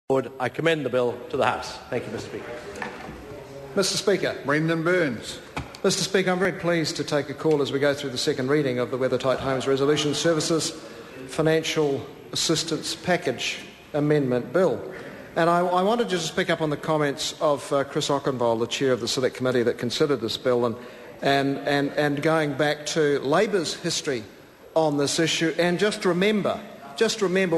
I commend the bill to the House. Thank you, Mr. Speaker. Mr. Speaker. Brendan Burns. Mr. Speaker, I'm very pleased to take a call as we go through the second reading of the Weathertight Homes Resolution Services Financial Assistance Package Amendment Bill. And I wanted to just pick up on the comments of Chris Ockenbold, the chair of the Select Committee that considered this bill, and going back to Labor's history on this issue, and just remember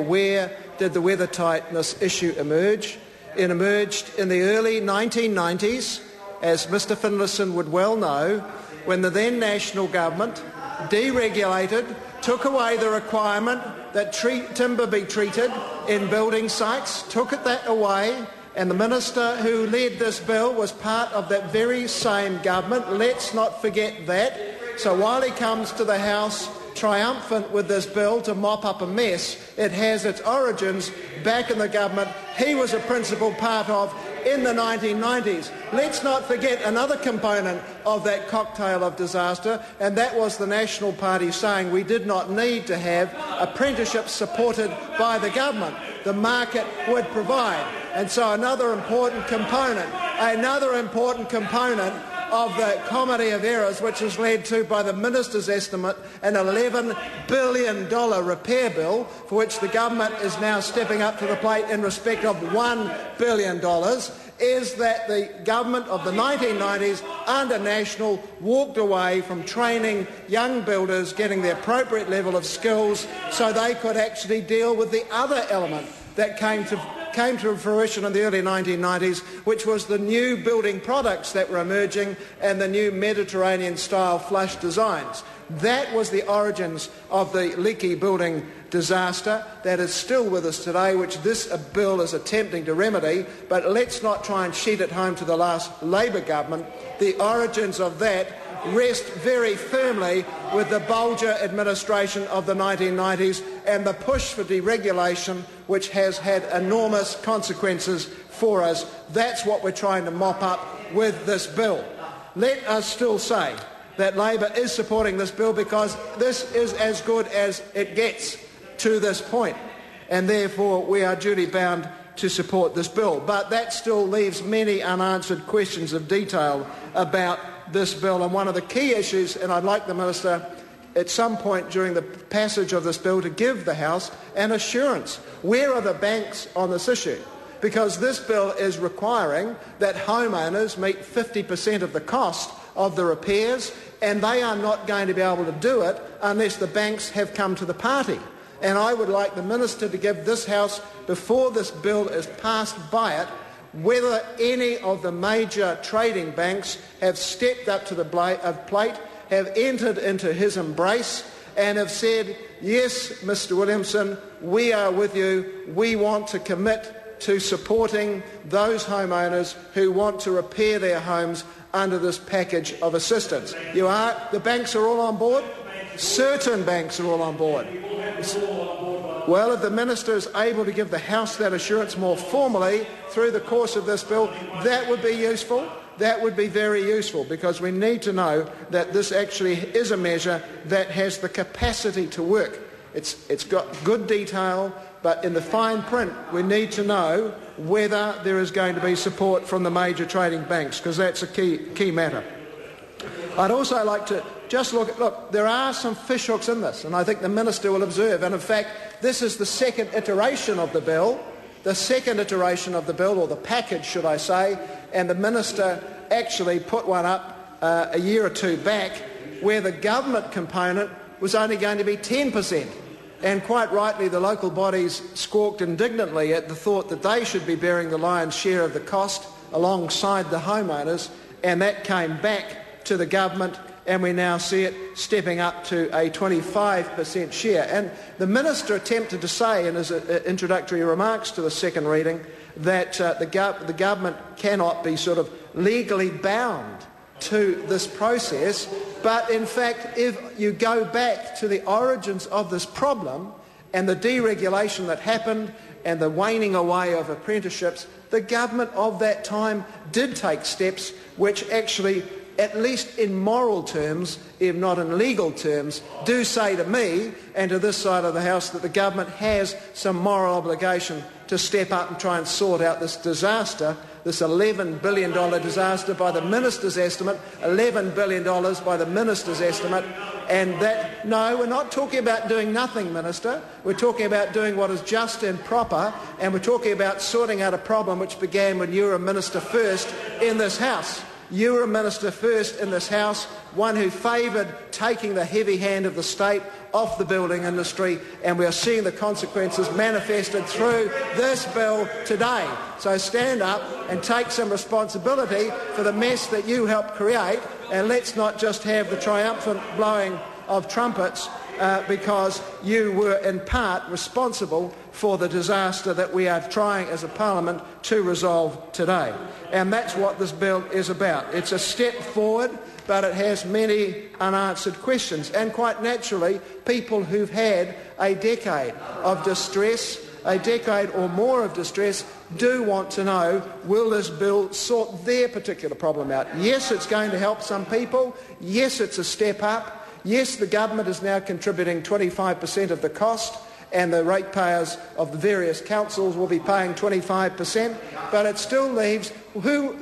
where did the weathertightness issue emerge? It emerged in the early 1990s, as Mr Finlayson would well know, when the then National Government deregulated, took away the requirement that timber be treated in building sites, took that away, and the minister who led this bill was part of that very same government. Let's not forget that. So while he comes to the House triumphant with this bill to mop up a mess, it has its origins back in the government he was a principal part of in the 1990s. Let's not forget another component of that cocktail of disaster, and that was the National Party saying we did not need to have apprenticeships supported by the government. The market would provide. And so another important component of the comedy of errors, which has led to, by the minister's estimate, an $11 billion repair bill, for which the government is now stepping up to the plate in respect of $1 billion, is that the government of the 1990s under National walked away from training young builders, getting the appropriate level of skills so they could actually deal with the other element that came to fruition in the early 1990s, which was the new building products that were emerging and the new Mediterranean-style flush designs. That was the origins of the leaky building disaster that is still with us today, which this bill is attempting to remedy. But let's not try and sheet it home to the last Labor government. The origins of that rest very firmly with the Bolger administration of the 1990s and the push for deregulation, which has had enormous consequences for us. That's what we're trying to mop up with this bill. Let us still say that Labor is supporting this bill because this is as good as it gets to this point, and therefore we are duty bound to support this bill. But that still leaves many unanswered questions of detail about this bill, and one of the key issues, and I'd like the Minister at some point during the passage of this bill to give the House an assurance. Where are the banks on this issue? Because this bill is requiring that homeowners meet 50% of the cost of the repairs, and they are not going to be able to do it unless the banks have come to the party. And I would like the Minister to give this House, before this bill is passed by it, whether any of the major trading banks have stepped up to the plate, have entered into his embrace and have said, yes, Mr Williamson, we are with you. We want to commit to supporting those homeowners who want to repair their homes under this package of assistance. The banks are all on board? Certain banks are all on board. Well, if the Minister is able to give the House that assurance more formally through the course of this bill, that would be useful. That would be very useful, because we need to know that this actually is a measure that has the capacity to work. It's got good detail, but in the fine print we need to know whether there is going to be support from the major trading banks, because that's a key matter. I'd also like to just look, there are some fishhooks in this, and I think the Minister will observe, and in fact this is the second iteration of the bill, or the package should I say, and the Minister actually put one up a year or two back where the government component was only going to be 10%. And quite rightly the local bodies squawked indignantly at the thought that they should be bearing the lion's share of the cost alongside the homeowners, and that came back to the government, and we now see it stepping up to a 25% share. And the Minister attempted to say in his introductory remarks to the second reading that the government cannot be sort of legally bound to this process, but in fact if you go back to the origins of this problem and the deregulation that happened and the waning away of apprenticeships, the government of that time did take steps which actually at least in moral terms, if not in legal terms, do say to me and to this side of the House that the government has some moral obligation to step up and try and sort out this disaster, this $11 billion disaster by the Minister's estimate, $11 billion by the Minister's estimate. And that, no, we're not talking about doing nothing, Minister. We're talking about doing what is just and proper, and we're talking about sorting out a problem which began when you were a Minister first in this House. You were a Minister first in this House, one who favoured taking the heavy hand of the state off the building industry, and we are seeing the consequences manifested through this bill today. So stand up and take some responsibility for the mess that you helped create, and let's not just have the triumphant blowing of trumpets because you were in part responsible for the disaster that we are trying as a parliament to resolve today. And that's what this bill is about. It's a step forward, but it has many unanswered questions. And quite naturally, people who've had a decade of distress, a decade or more of distress, do want to know, will this bill sort their particular problem out? Yes, it's going to help some people. Yes, it's a step up. Yes, the government is now contributing 25% of the cost, and the ratepayers of the various councils will be paying 25%, but it still leaves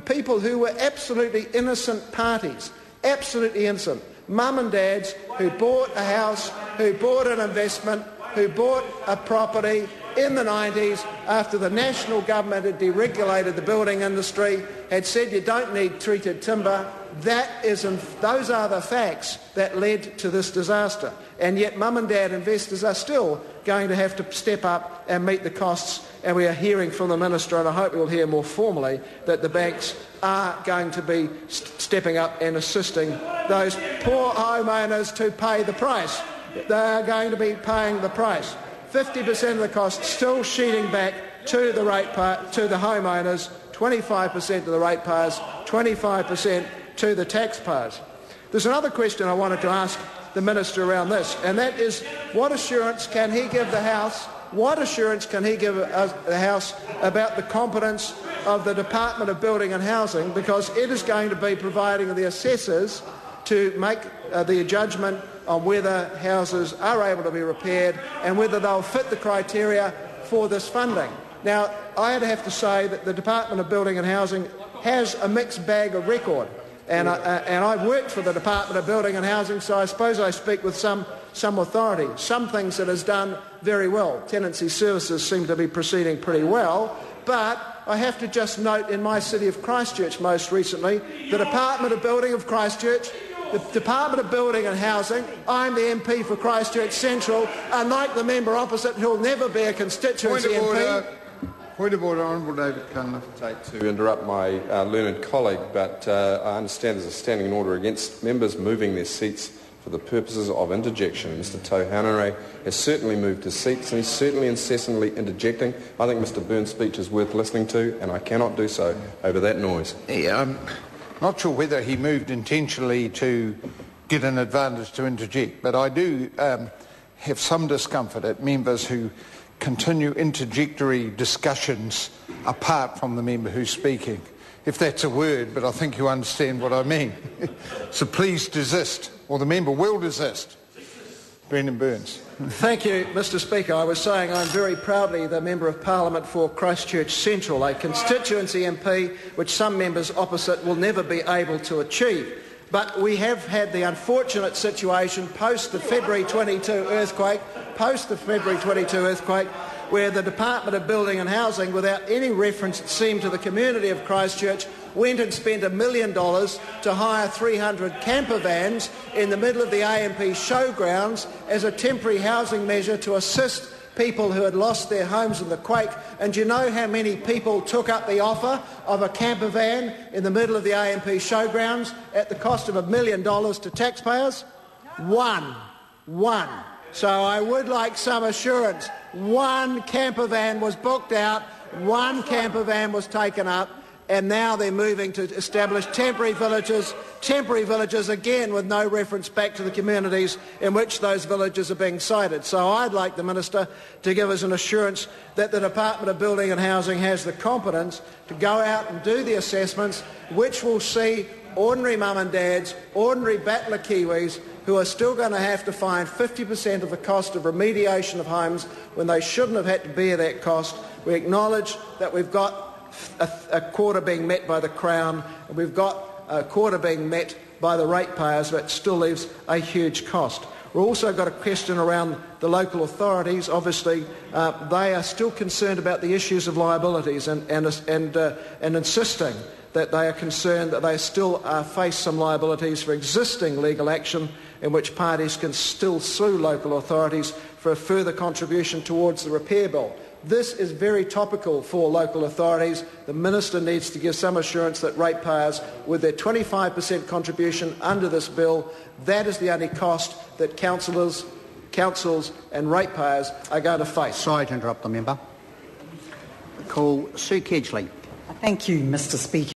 people who were absolutely innocent parties, absolutely innocent, mum and dads who bought a house, who bought an investment, who bought a property in the 90s after the national government had deregulated the building industry, had said you don't need treated timber. Those are the facts that led to this disaster. And yet mum and dad investors are still going to have to step up and meet the costs, and we are hearing from the Minister, and I hope we'll hear more formally, that the banks are going to be stepping up and assisting those poor homeowners to pay the price. They are going to be paying the price. 50% of the cost still sheeting back to the homeowners, 25% to the ratepayers, 25% to the taxpayers. There's another question I wanted to ask the Minister around this, and that is, what assurance can he give the House? What assurance can he give the House about the competence of the Department of Building and Housing, because it is going to be providing the assessors to make the judgment on whether houses are able to be repaired and whether they'll fit the criteria for this funding. Now, I'd have to say that the Department of Building and Housing has a mixed bag of record, and I've worked for the Department of Building and Housing, so I suppose I speak with some authority. Some things it has done very well. Tenancy services seem to be proceeding pretty well, but I have to just note, in my city of Christchurch most recently, the Department of Building of Christchurch, the Department of Building and Housing, I'm the MP for Christchurch Central, unlike the member opposite who'll never be a constituency MP. Point of order, Honourable David Cunliffe. To interrupt my learned colleague, but I understand there's a standing order against members moving their seats for the purposes of interjection. Mr Tauhanere has certainly moved his seats, and he's certainly incessantly interjecting. I think Mr Byrne's speech is worth listening to, and I cannot do so over that noise. Yeah, I'm not sure whether he moved intentionally to get an advantage to interject, but I do have some discomfort at members who continue interjectory discussions apart from the member who's speaking, if that's a word, but I think you understand what I mean. So please desist, or the member will desist. Brendan Burns. Thank you, Mr Speaker. I was saying I'm very proudly the Member of Parliament for Christchurch Central, a constituency MP which some members opposite will never be able to achieve. But we have had the unfortunate situation post the February 22 earthquake, where the Department of Building and Housing, without any reference, it seemed, to the community of Christchurch, went and spent $1 million to hire 300 camper vans in the middle of the AMP showgrounds as a temporary housing measure to assist people who had lost their homes in the quake. And do you know how many people took up the offer of a camper van in the middle of the AMP showgrounds at the cost of $1 million to taxpayers? One. So I would like some assurance. One camper van was booked out, one camper van was taken up, and now they're moving to establish temporary villages again with no reference back to the communities in which those villages are being sited. So I'd like the Minister to give us an assurance that the Department of Building and Housing has the competence to go out and do the assessments which will see ordinary mum and dads, ordinary battler Kiwis, who are still going to have to find 50% of the cost of remediation of homes when they shouldn't have had to bear that cost. We acknowledge that we've got a quarter being met by the Crown, and we've got a quarter being met by the ratepayers, but it still leaves a huge cost. We've also got a question around the local authorities. Obviously, they are still concerned about the issues of liabilities and insisting that they are concerned that they still face some liabilities for existing legal action in which parties can still sue local authorities for a further contribution towards the repair bill. This is very topical for local authorities. The Minister needs to give some assurance that ratepayers, with their 25% contribution under this bill, that is the only cost that councils and ratepayers are going to face. Sorry to interrupt the member. Call Sue Kedgley. Thank you, Mr. Speaker.